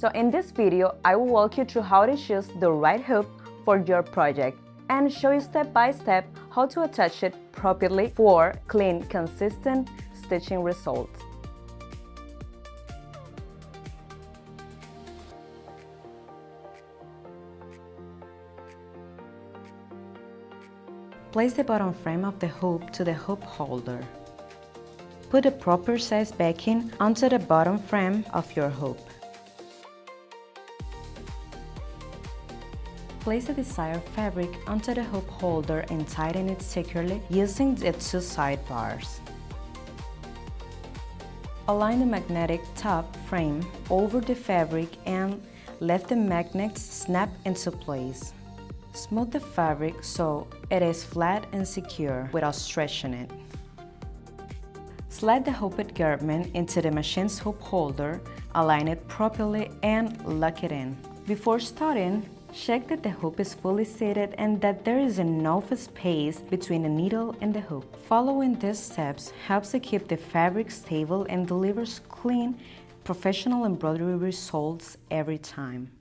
So in this video, I will walk you through how to choose the right hoop for your project and show you step by step how to attach it properly for clean, consistent stitching results. Place the bottom frame of the hoop to the hoop holder. Put a proper size backing onto the bottom frame of your hoop. Place the desired fabric onto the hoop holder and tighten it securely using the two side bars. Align the magnetic top frame over the fabric and let the magnets snap into place. Smooth the fabric so it is flat and secure without stretching it. Slide the hooped garment into the machine's hoop holder, align it properly and lock it in. Before starting, check that the hoop is fully seated and that there is enough space between the needle and the hoop. Following these steps helps to keep the fabric stable and delivers clean, professional embroidery results every time.